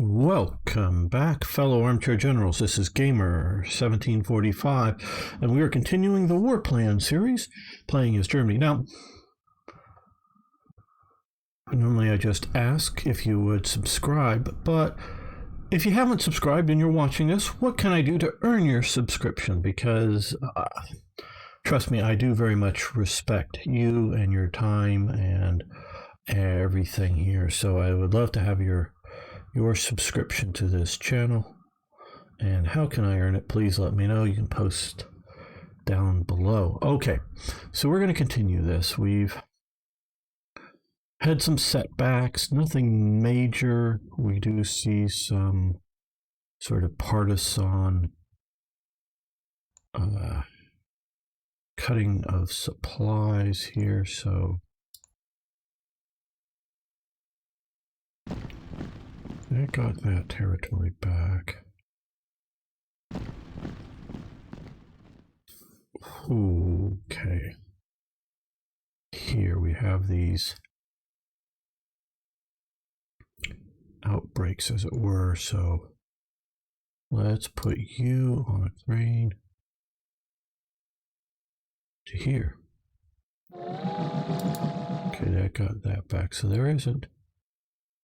Welcome back, fellow armchair generals. This is Gamer 1745, and we are continuing the WarPlan series, playing as Germany. Now, normally I just ask if you would subscribe, but if you haven't subscribed and you're watching this, what can I do to earn your subscription? Because, trust me, I do very much respect you and your time and everything here, so I would love to have your subscription to this channel. And how can I earn it? Please let me know. You can post down below. Okay, so we're going to continue this. We've had some setbacks, nothing major. We do see some sort of partisan cutting of supplies here, so I got that territory back. Okay. Here we have these outbreaks, as it were, so let's put you on a crane to here. Okay, that got that back, so there isn't.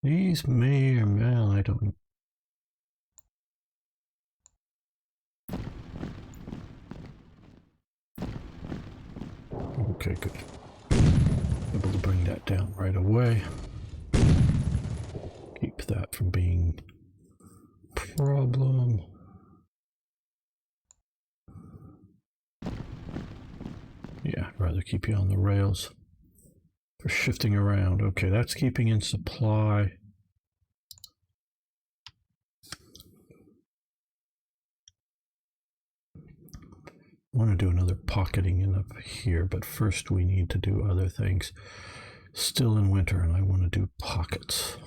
These may or may, I don't know. Okay, good. Able to bring that down right away. Keep that from being a problem. Yeah, I'd rather keep you on the rails for shifting around. Okay, that's keeping in supply. I want to do another pocketing in up here, but first we need to do other things. Still in winter, and I want to do pockets.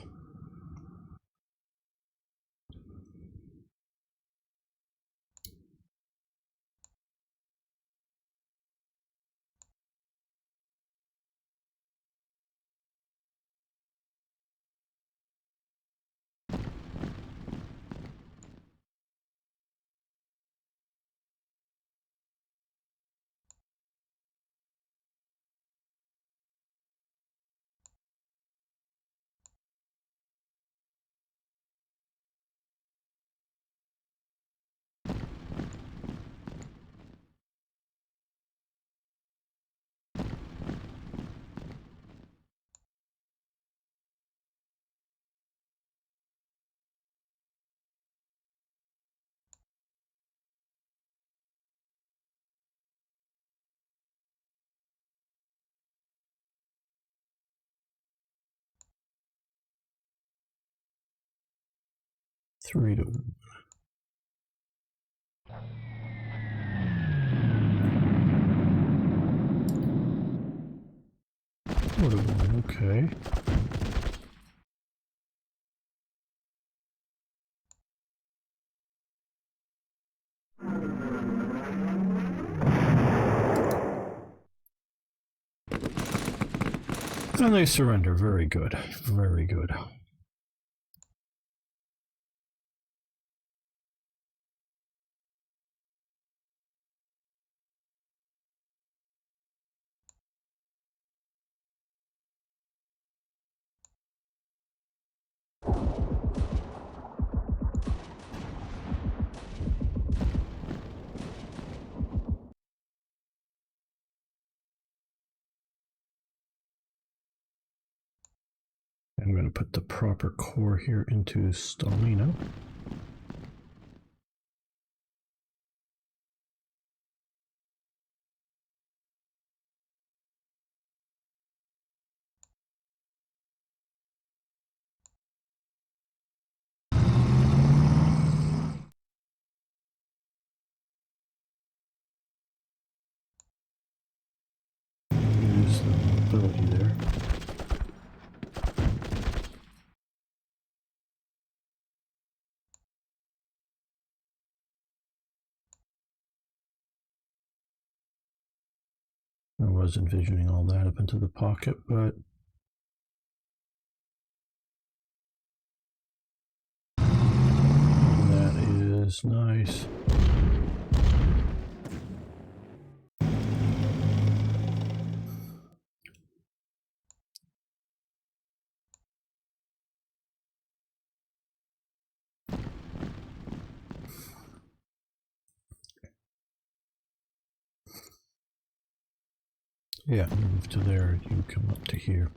Three to four to one. Okay. And they surrender. Very good. Very good. I'm going to put the proper core here into Stalino. Use the mobility there. I was envisioning all that up into the pocket, but is nice. Yeah, move to there, you come up to here.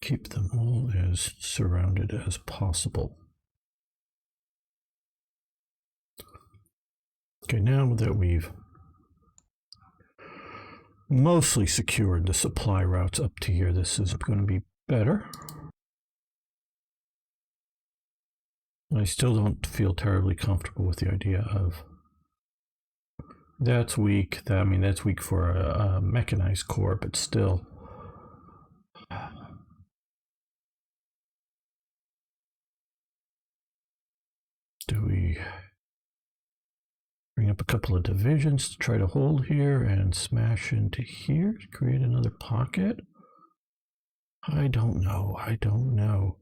Keep them all as surrounded as possible. Okay, now that we've mostly secured the supply routes up to here, this is going to be better. I still don't feel terribly comfortable with the idea of that's weak. I mean, that's weak for a mechanized corps, but still. Do we bring up a couple of divisions to try to hold here and smash into here to create another pocket? I don't know. I don't know.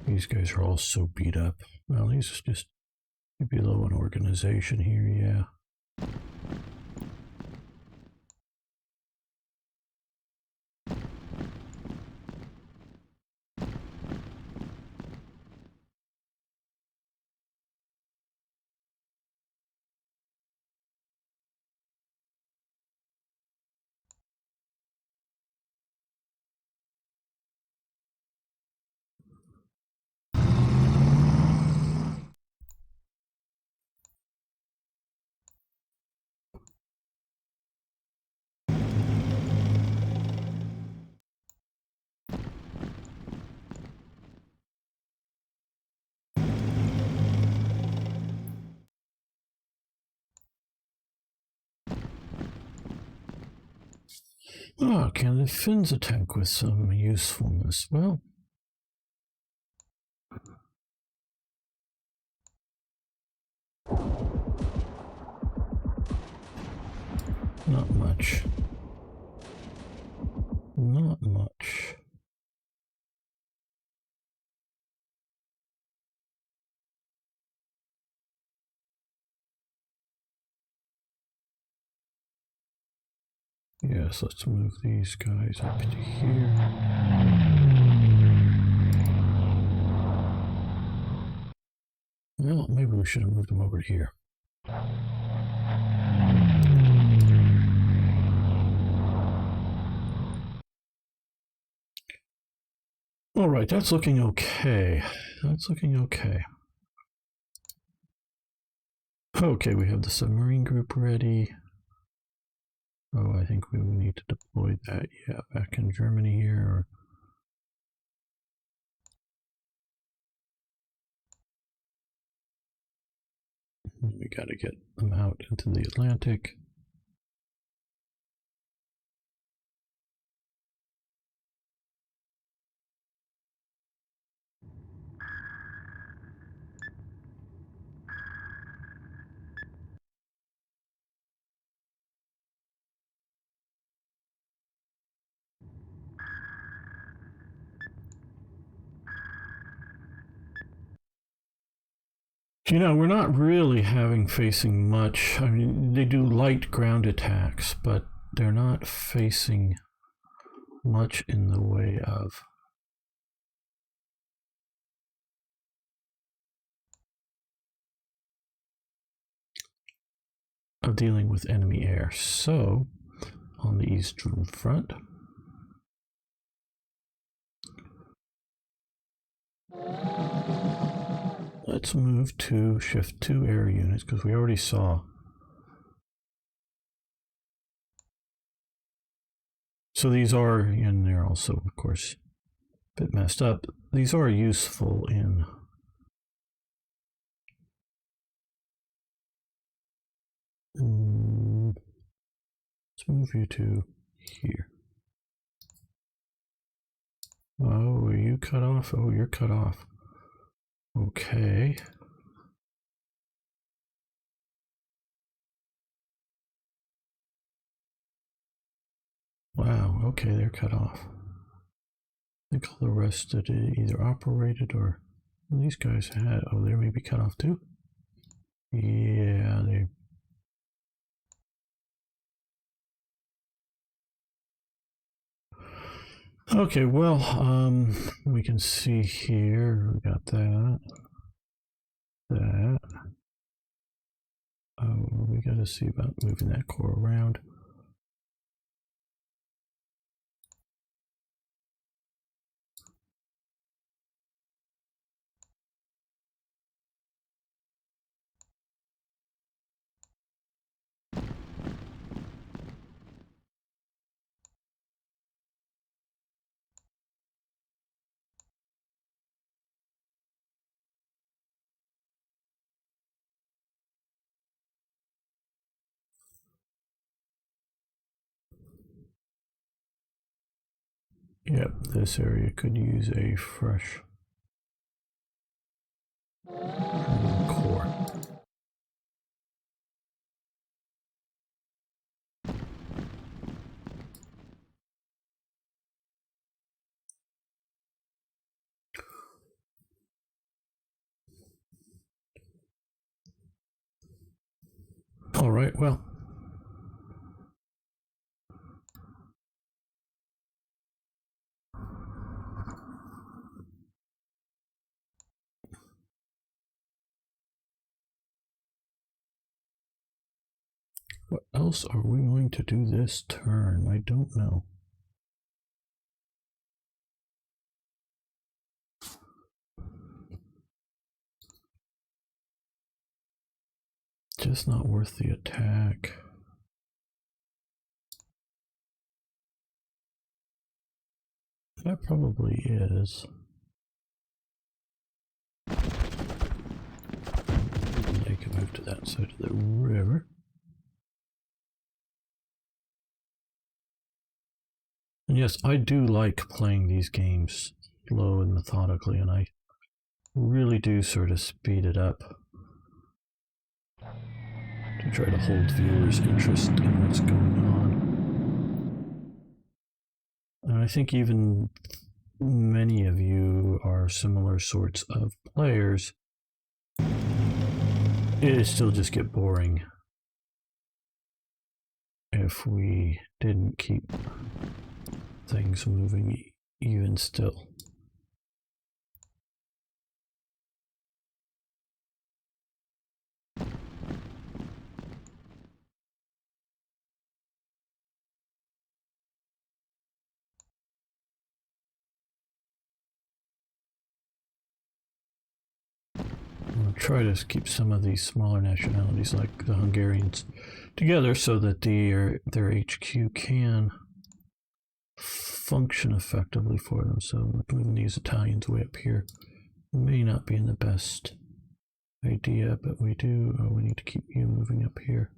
These guys are all so beat up. Well, he's just below an organization here, yeah. Oh, can the Finns attack with some usefulness? Well, not much. Not much. Yes, let's move these guys up to here. Well, maybe we should have moved them over here. All right, that's looking okay. That's looking okay. Okay, we have the submarine group ready. Oh, I think we will need to deploy that, yeah, back in Germany here. We got to get them out into the Atlantic. You know, we're not really facing much. I mean, they do light ground attacks, but they're not facing much in the way of dealing with enemy air. So, on the eastern front, let's move to shift 2 air units because we already saw. So these are, and they're also, of course, a bit messed up. These are useful in Let's move you to here. Oh, are you cut off? Oh, you're cut off. Okay. Wow, okay, they're cut off. I think all the rest that it either operated or well, these guys had. Oh, they may be cut off too. Yeah, they. Okay, well, we can see here. We got that. That. Oh, we got to see about moving that core around. Yep, this area could use a fresh core. All right, well. What else are we going to do this turn? I don't know. Just not worth the attack. That probably is. They can move to that side of the river. And yes, I do like playing these games slow and methodically, and I really do sort of speed it up to try to hold viewers' interest in what's going on. And I think even many of you are similar sorts of players. It'd still just get boring if we didn't keep things moving even still. I'll try to keep some of these smaller nationalities like the Hungarians together so that their HQ can function effectively for them. So moving these Italians way up here may not be in the best idea, but we need to keep you moving up here.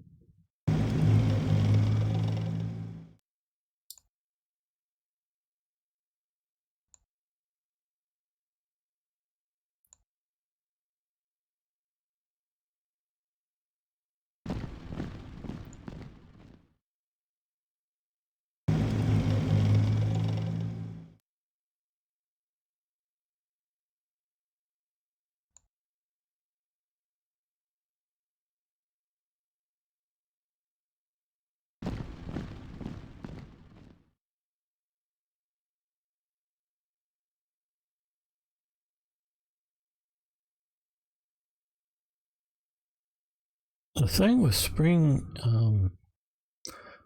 The thing with spring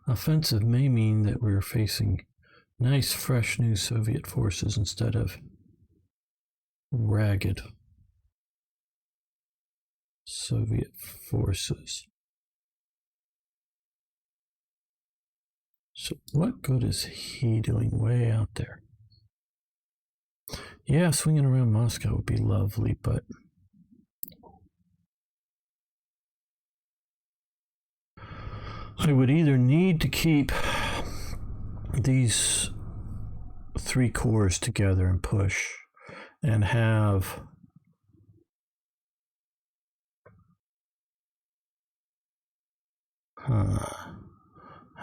offensive may mean that we're facing nice, fresh new Soviet forces instead of ragged Soviet forces. So what good is he doing way out there? Yeah, swinging around Moscow would be lovely, but I would either need to keep these 3 cores together and push and have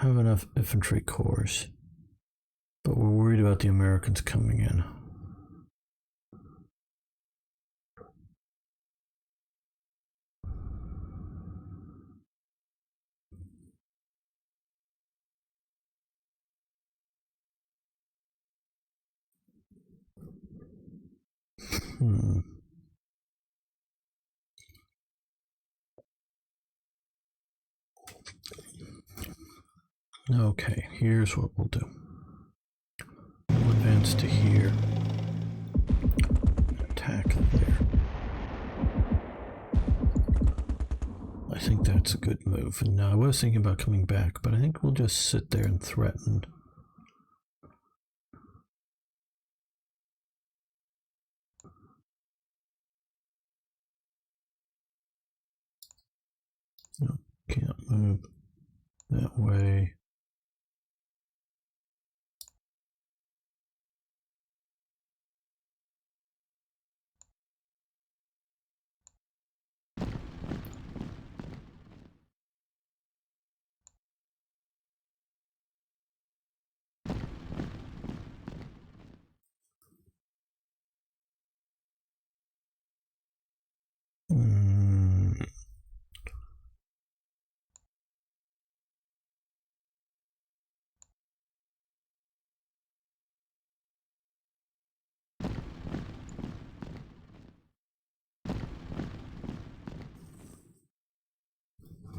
enough infantry corps, but we're worried about the Americans coming in. Okay, here's what we'll do. We'll advance to here. Attack there. I think that's a good move. And I was thinking about coming back, but I think we'll just sit there and threaten. No, can't move that way.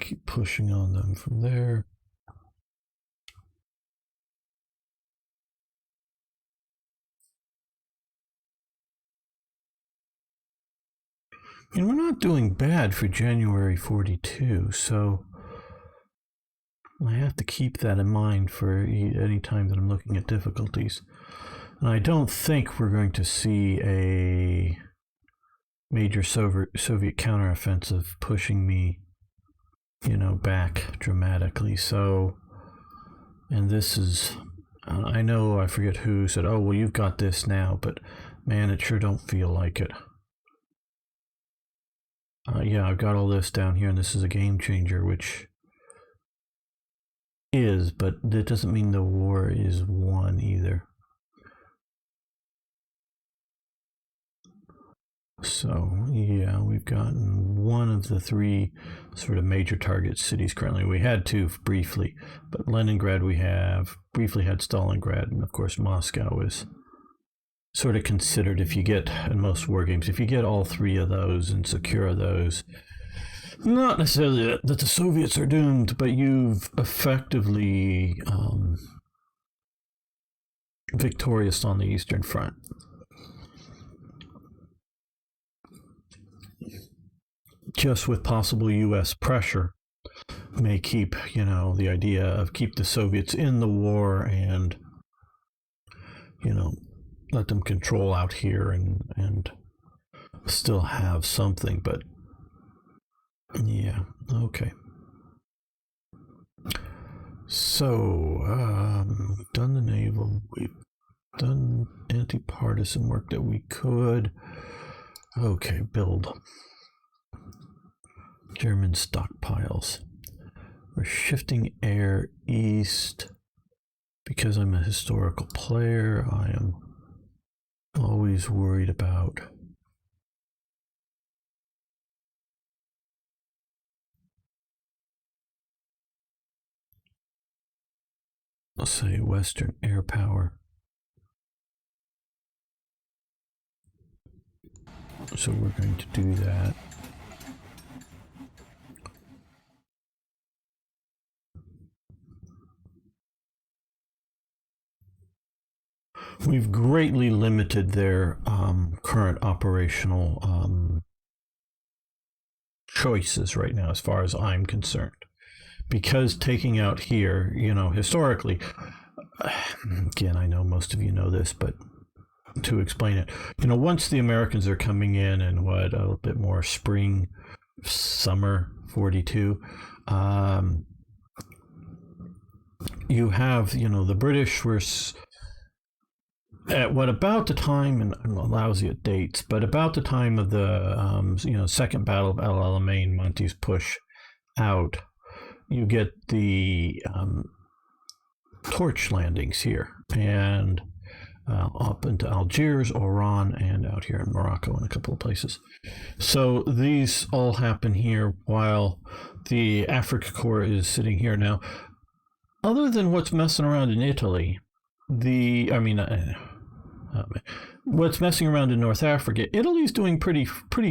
Keep pushing on them from there. And we're not doing bad for January 42, so I have to keep that in mind for any time that I'm looking at difficulties. And I don't think we're going to see a major Soviet counteroffensive pushing me, back dramatically. So, and this is, I know, I forget who said, oh, well, you've got this now, but man, it sure don't feel like it. Yeah, I've got all this down here, and this is a game changer, which is, but that doesn't mean the war is won either. So, yeah, we've gotten one of the 3 sort of major target cities currently. We had 2 briefly, but Leningrad we have, briefly had Stalingrad, and of course Moscow is sort of considered, if you get, in most war games, if you get all 3 of those and secure those, not necessarily that the Soviets are doomed, but you've effectively victorious on the Eastern Front. Just with possible U.S. pressure may keep, the idea of keep the Soviets in the war and, let them control out here and still have something. But yeah, okay. So, we've done the naval, we've done anti-partisan work that we could. Okay, build. German stockpiles. We're shifting air east. Because I'm a historical player, I am always worried about let's say Western air power. So we're going to do that. We've greatly limited their current operational choices right now, as far as I'm concerned. Because taking out here, historically, again, I know most of you know this, but to explain it, once the Americans are coming in and a little bit more spring, summer 42, you have, the British were at what about the time, and I'm lousy at dates, but about the time of the Second Battle of El Alamein, Monty's push out, you get the torch landings here, and up into Algiers, Oran, and out here in Morocco and a couple of places. So these all happen here while the Africa Corps is sitting here. Now, other than what's messing around in Italy, what's messing around in North Africa, Italy's doing pretty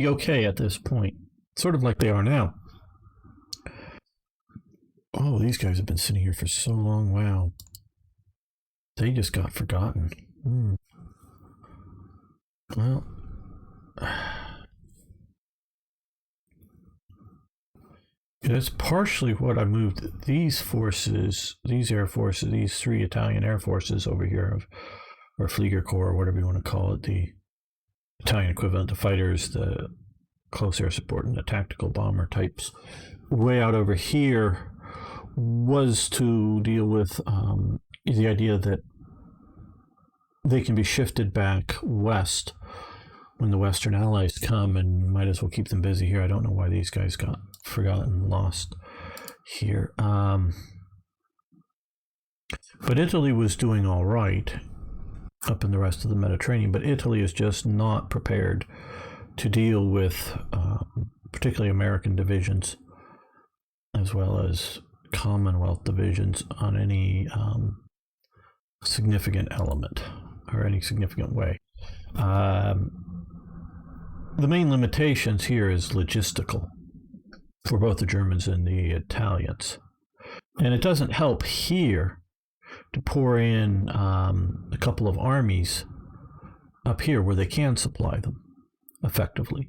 okay at this point, sort of like they are now. Oh, these guys have been sitting here for so long. Wow. They just got forgotten. Well, that's partially what I moved these forces, these air forces, these 3 Italian air forces over here, or Flieger Corps, or whatever you want to call it, the Italian equivalent, the fighters, the close air support, and the tactical bomber types, way out over here, was to deal with the idea that they can be shifted back west when the Western Allies come, and might as well keep them busy here. I don't know why these guys got forgotten, lost here. But Italy was doing all right up in the rest of the Mediterranean, but Italy is just not prepared to deal with particularly American divisions as well as Commonwealth divisions on any significant element or any significant way. The main limitations here is logistical for both the Germans and the Italians. And it doesn't help here to pour in a couple of armies up here where they can supply them effectively.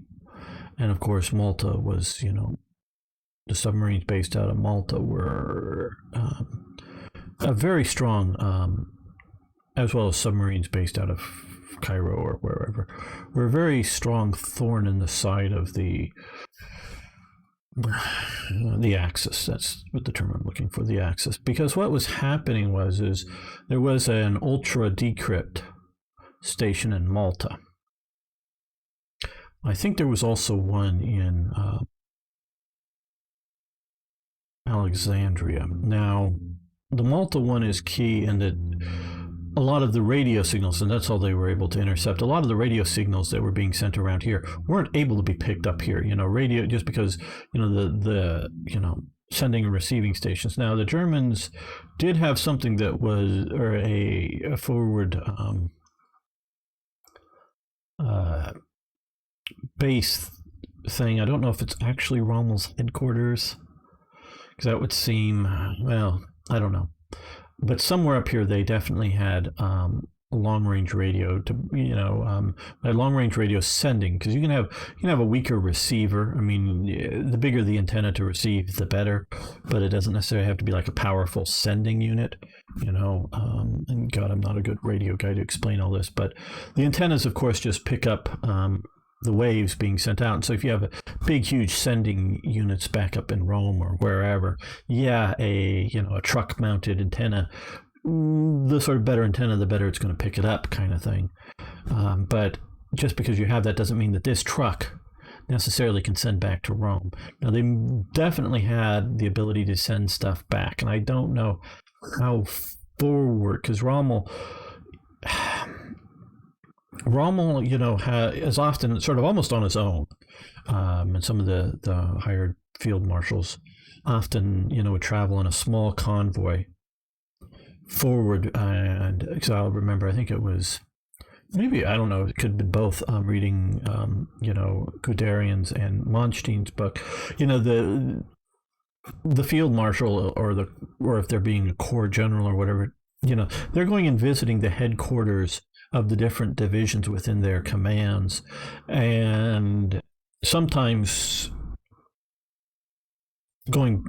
And of course, Malta was, the submarines based out of Malta were a very strong, as well as submarines based out of Cairo or wherever, were a very strong thorn in the side of the Axis. That's what the term I'm looking for, the Axis. Because what was happening is there was an ultra decrypt station in Malta. I think there was also one in Alexandria. Now, the Malta one is key in that a lot of the radio signals, and that's all they were able to intercept, a lot of the radio signals that were being sent around here weren't able to be picked up here. Radio, just because, the sending and receiving stations. Now, the Germans did have something that was, or a forward base thing. I don't know if it's actually Rommel's headquarters, because that would seem, well, I don't know. But somewhere up here, they definitely had a long-range radio to, a long-range radio sending, because you can have a weaker receiver. I mean, the bigger the antenna to receive, the better. But it doesn't necessarily have to be like a powerful sending unit, And God, I'm not a good radio guy to explain all this. But the antennas, of course, just pick up the waves being sent out. And so if you have a big, huge sending units back up in Rome or wherever, a truck-mounted antenna, the sort of better antenna, the better it's going to pick it up, kind of thing. But just because you have that doesn't mean that this truck necessarily can send back to Rome. Now, they definitely had the ability to send stuff back, and I don't know how forward, because Rommel, is often sort of almost on his own, and some of the hired field marshals often, would travel in a small convoy forward. And because I'll remember, I think it was, maybe, I don't know, it could have been both, reading, Guderian's and Monstein's book, the field marshal or if they're being a corps general or whatever, they're going and visiting the headquarters of the different divisions within their commands, and sometimes going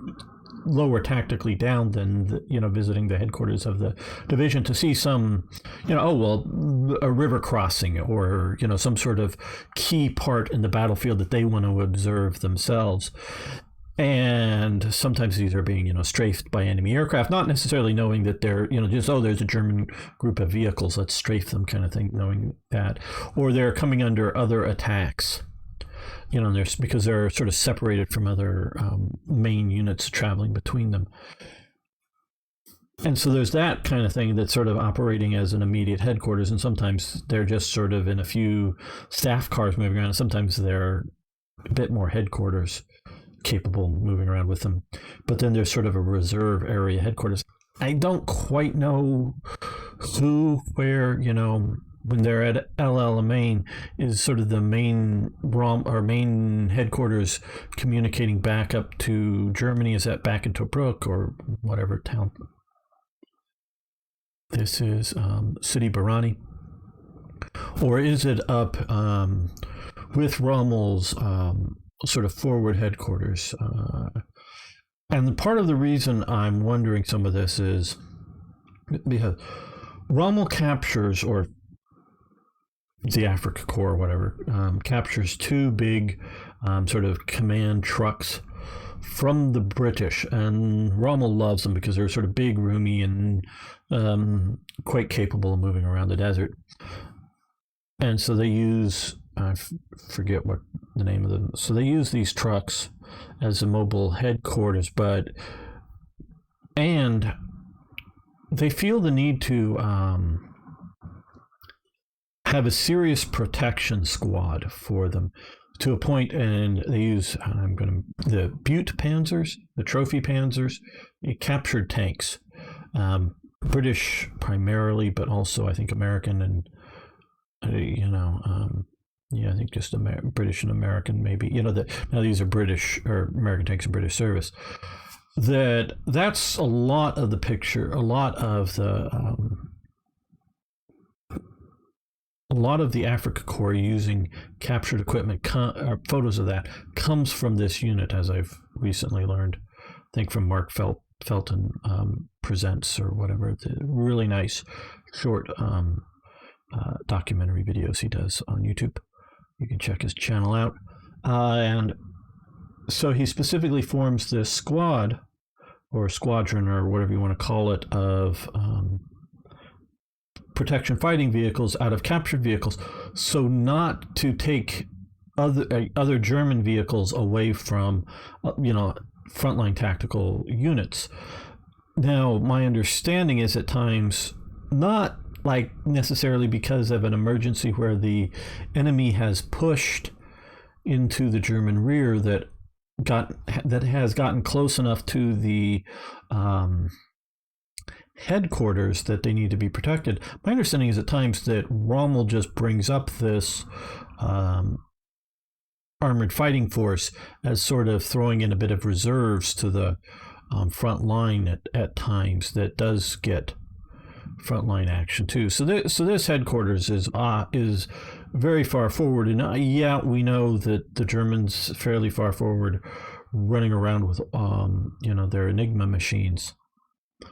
lower tactically down than visiting the headquarters of the division to see some a river crossing or some sort of key part in the battlefield that they want to observe themselves. And sometimes these are being, strafed by enemy aircraft, not necessarily knowing that they're, just, oh, there's a German group of vehicles, let's strafe them kind of thing, knowing that. Or they're coming under other attacks, because they're sort of separated from other main units traveling between them. And so there's that kind of thing that's sort of operating as an immediate headquarters. And sometimes they're just sort of in a few staff cars moving around. And sometimes they're a bit more headquarters capable moving around with them. But then there's sort of a reserve area headquarters. I don't quite know who, where, when they're at El Alamein is sort of the main main headquarters communicating back up to Germany. Is that back in Tobruk or whatever town? This is City Barani. Or is it up with Rommel's sort of forward headquarters? And part of the reason I'm wondering some of this is because Rommel captures, or the Africa Corps or whatever, captures two big sort of command trucks from the British, and Rommel loves them because they're sort of big, roomy, and quite capable of moving around the desert. And so they use, I forget what the name of them, so they use these trucks as a mobile headquarters, and they feel the need to have a serious protection squad for them, to a point, and they use the Butte Panzers, the trophy Panzers, captured tanks, British primarily, but also I think American and I think just British and American maybe. That now these are British or American tanks in British service. That's a lot of the picture, a lot of the Africa Corps using captured equipment, photos of that, comes from this unit, as I've recently learned. I think from Mark Felton Presents or whatever. The really nice short documentary videos he does on YouTube. You can check his channel out. And so he specifically forms this squad, or squadron, or whatever you want to call it, of protection fighting vehicles out of captured vehicles, so not to take other German vehicles away from frontline tactical units. Now, my understanding is at times, not like necessarily because of an emergency where the enemy has pushed into the German rear that has gotten close enough to the headquarters that they need to be protected. My understanding is at times that Rommel just brings up this armored fighting force as sort of throwing in a bit of reserves to the front line at times that does get frontline action too. So this headquarters is very far forward, and we know that the Germans fairly far forward, running around with their Enigma machines.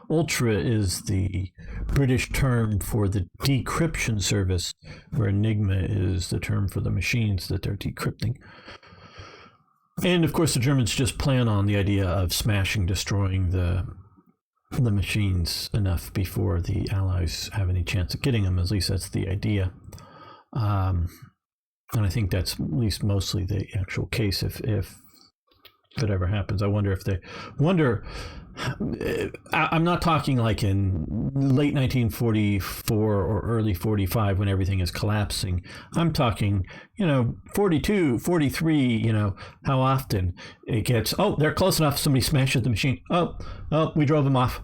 Ultra is the British term for the decryption service, where Enigma is the term for the machines that they're decrypting. And of course, the Germans just plan on the idea of destroying the machines enough before the Allies have any chance of getting them. At least that's the idea. And I think that's at least mostly the actual case if it ever happens. I wonder I'm not talking like in late 1944 or early 45 when everything is collapsing. I'm talking, 42, 43, how often it gets, they're close enough, somebody smashes the machine. We drove them off.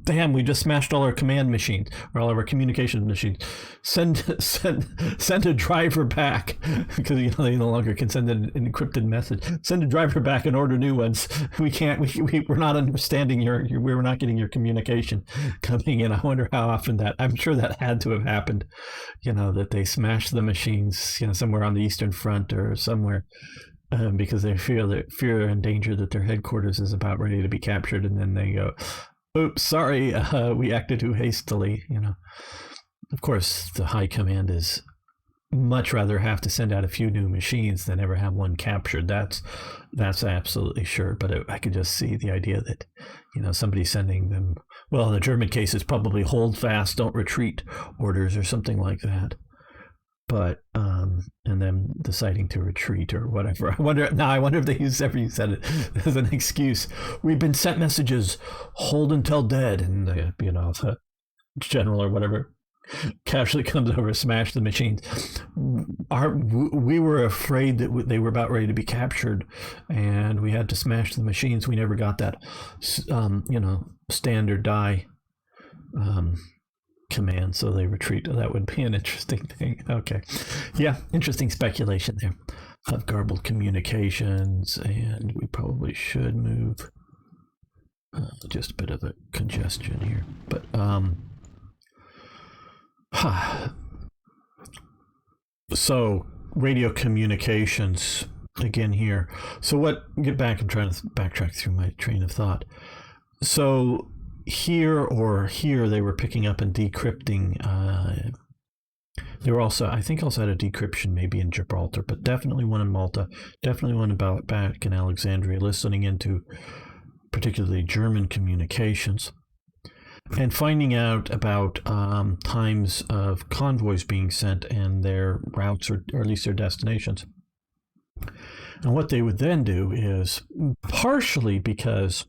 Damn, we just smashed all our command machines, or all of our communication machines. Send a driver back, because they no longer can send an encrypted message. Send a driver back and order new ones. We can't. We're not understanding we're not getting your communication coming in. I wonder how often that. I'm sure that had to have happened. That they smashed the machines, somewhere on the Eastern Front or somewhere. Because they fear and danger that their headquarters is about ready to be captured, and then they go, oops, sorry, we acted too hastily. Of course, the high command is much rather have to send out a few new machines than ever have one captured. That's absolutely sure. But I could just see the idea that, somebody sending them, well, in the German case, it's probably hold fast, don't retreat orders or something like that. But and then deciding to retreat or whatever. I wonder if they ever use that as an excuse. We've been sent messages, hold until dead, and the general or whatever casually comes over, smash the machines. We were afraid that they were about ready to be captured, and we had to smash the machines. We never got that, standard die command, so they retreat. That would be an interesting thing. Okay, yeah, interesting speculation there of garbled communications, and we probably should move. Just a bit of a congestion here, but so radio communications again here. So get back, I'm trying to backtrack through my train of thought. So here they were picking up and decrypting. They were also, I think, also had a decryption maybe in Gibraltar, but definitely one in Malta, definitely one back in Alexandria, listening into particularly German communications, and finding out about times of convoys being sent and their routes, or at least their destinations. And what they would then do is, partially because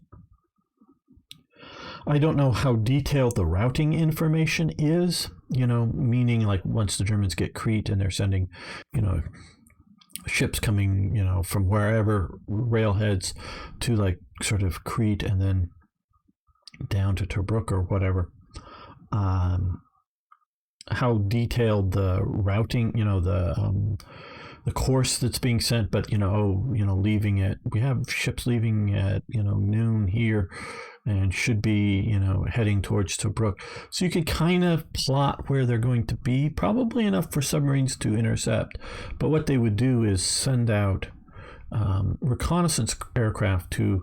I don't know how detailed the routing information is, meaning like once the Germans get Crete and they're sending, ships coming, from wherever, railheads to like sort of Crete and then down to Tobruk or whatever, how detailed the routing, the course that's being sent, but leaving at, we have ships leaving at noon here and should be heading towards Tobruk, so you can kind of plot where they're going to be, probably enough for submarines to intercept. But what they would do is send out reconnaissance aircraft to,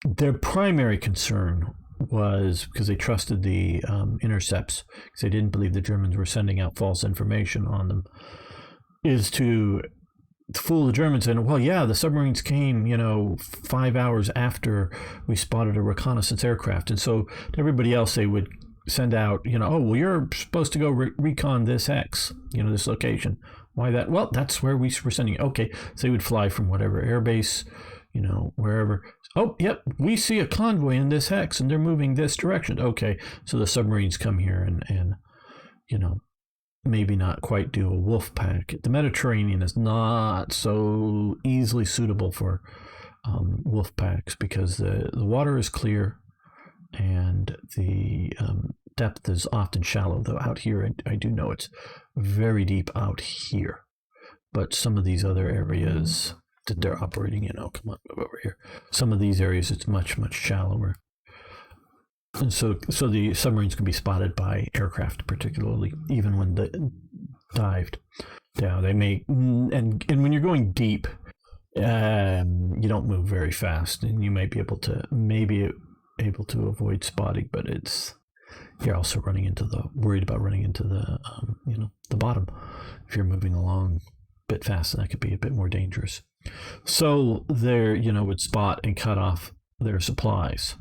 their primary concern was, because they trusted the intercepts, because they didn't believe the Germans were sending out false information on them, is to fool the Germans and, well, yeah, the submarines came 5 hours after we spotted a reconnaissance aircraft. And so to everybody else they would send out, oh, well, you're supposed to go recon this X, this location. Why that? Well, that's where we were sending. Okay, so they would fly from whatever airbase, wherever. Oh, yep, we see a convoy in this hex and they're moving this direction. Okay, so the submarines come here and maybe not quite do a wolf pack. The Mediterranean is not so easily suitable for wolf packs because the water is clear and the depth is often shallow, though out here I do know it's very deep out here. But some of these other areas that they're operating in, come on, move over here. Some of these areas it's much, much shallower. And so the submarines can be spotted by aircraft, particularly even when they dived down. They may, and when you're going deep, you don't move very fast, and you might be able to avoid spotting, but you're also worried about running into the the bottom if you're moving along a bit fast, and that could be a bit more dangerous. So they would spot and cut off their supplies.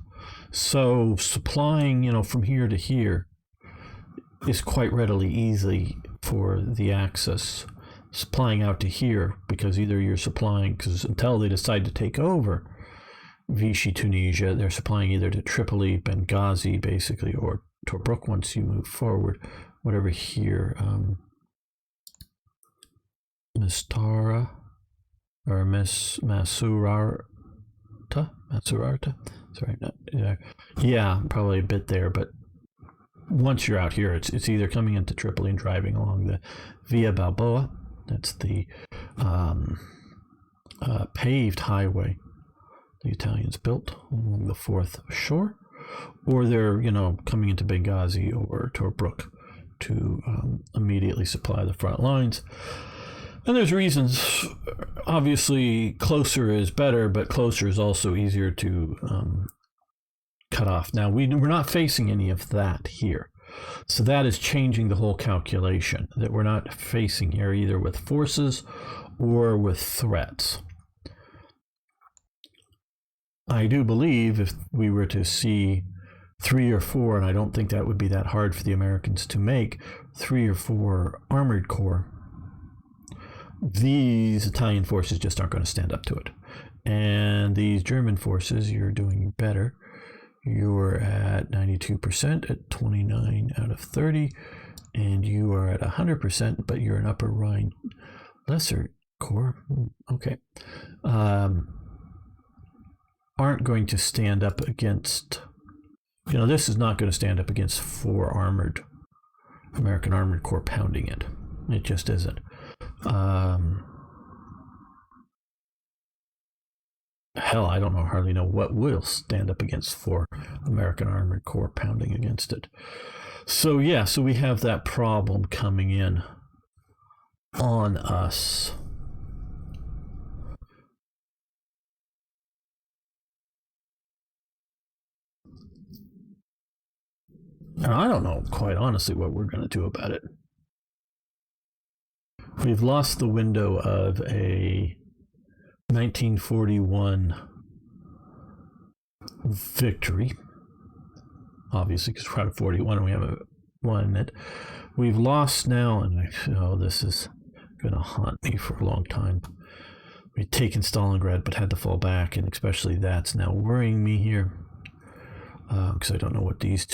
So supplying, from here to here is quite readily easy for the Axis. Supplying out to here, because either you're supplying, because until they decide to take over Vichy, Tunisia, they're supplying either to Tripoli, Benghazi, basically, or Tobruk once you move forward, whatever here, Mistara, or Masurarta. Sorry, yeah, probably a bit there, but once you're out here, it's either coming into Tripoli and driving along the Via Balboa, that's the paved highway the Italians built along the fourth shore, or they're coming into Benghazi or Tobruk to immediately supply the front lines. And there's reasons. Obviously, closer is better, but closer is also easier to cut off. Now, we're not facing any of that here. So that is changing the whole calculation, that we're not facing here either with forces or with threats. I do believe if we were to see 3 or 4, and I don't think that would be that hard for the Americans to make, 3 or 4 armored corps, these Italian forces just aren't going to stand up to it. And these German forces, you're doing better. You're at 92% at 29 out of 30, and you are at 100%, but you're an Upper Rhine Lesser Corps. Okay. Aren't going to stand up against, this is not going to stand up against 4 American Armored Corps pounding it. It just isn't. Hell, I don't hardly know what will stand up against 4 American Armored Corps pounding against it. So yeah, so we have that problem coming in on us. And I don't know, quite honestly, what we're going to do about it. We've lost the window of a 1941 victory, obviously, because we're out of 41 and we haven't won it. We've lost now, and this is going to haunt me for a long time. We've taken Stalingrad, but had to fall back, and especially that's now worrying me here, because I don't know what these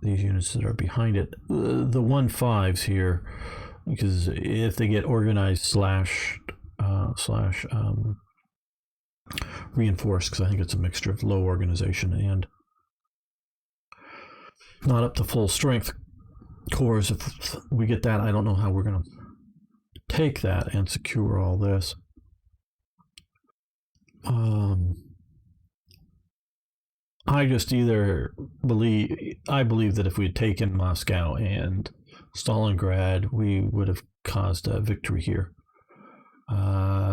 units that are behind it. The 1-5s here, because if they get organized slash reinforced, because I think it's a mixture of low organization and not up to full strength corps. If we get that, I don't know how we're going to take that and secure all this. I just I believe that if we had taken Moscow and Stalingrad, we would have caused a victory here.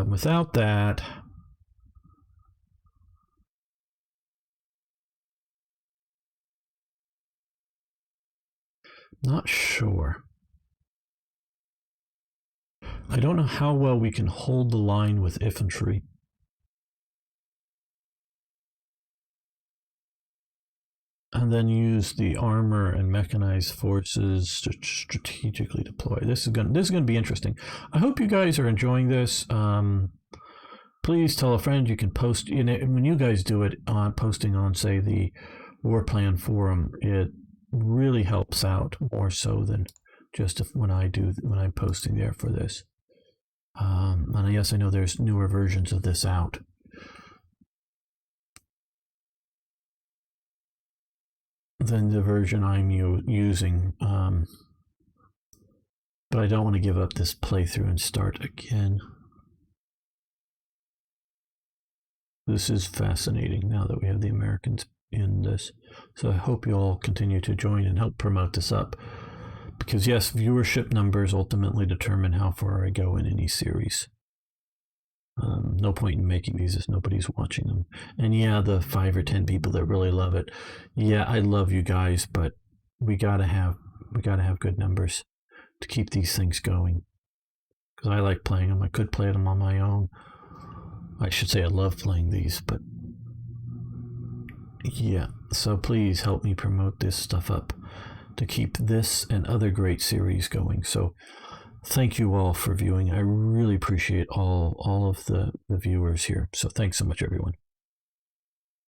Without that, not sure. I don't know how well we can hold the line with infantry. And then use the armor and mechanized forces to strategically deploy. This is going to be interesting. I hope you guys are enjoying this. Please tell a friend. You can post, when you guys do it on posting on, say, the WarPlan forum, it really helps out more so than just when I'm posting there for this. And yes, I know there's newer versions of this out. Than the version I'm using, but I don't want to give up this playthrough and start again. This is fascinating now that we have the Americans in this, so I hope you all continue to join and help promote this up, because yes, viewership numbers ultimately determine how far I go in any series. No point in making these if nobody's watching them. And yeah, the 5 or 10 people that really love it, yeah, I love you guys, but we gotta have good numbers to keep these things going, because I like playing them. I could play them on my own. I should say I love playing these, but yeah, so please help me promote this stuff up to keep this and other great series going. So thank you all for viewing. I really appreciate all of the viewers here. So thanks so much, everyone.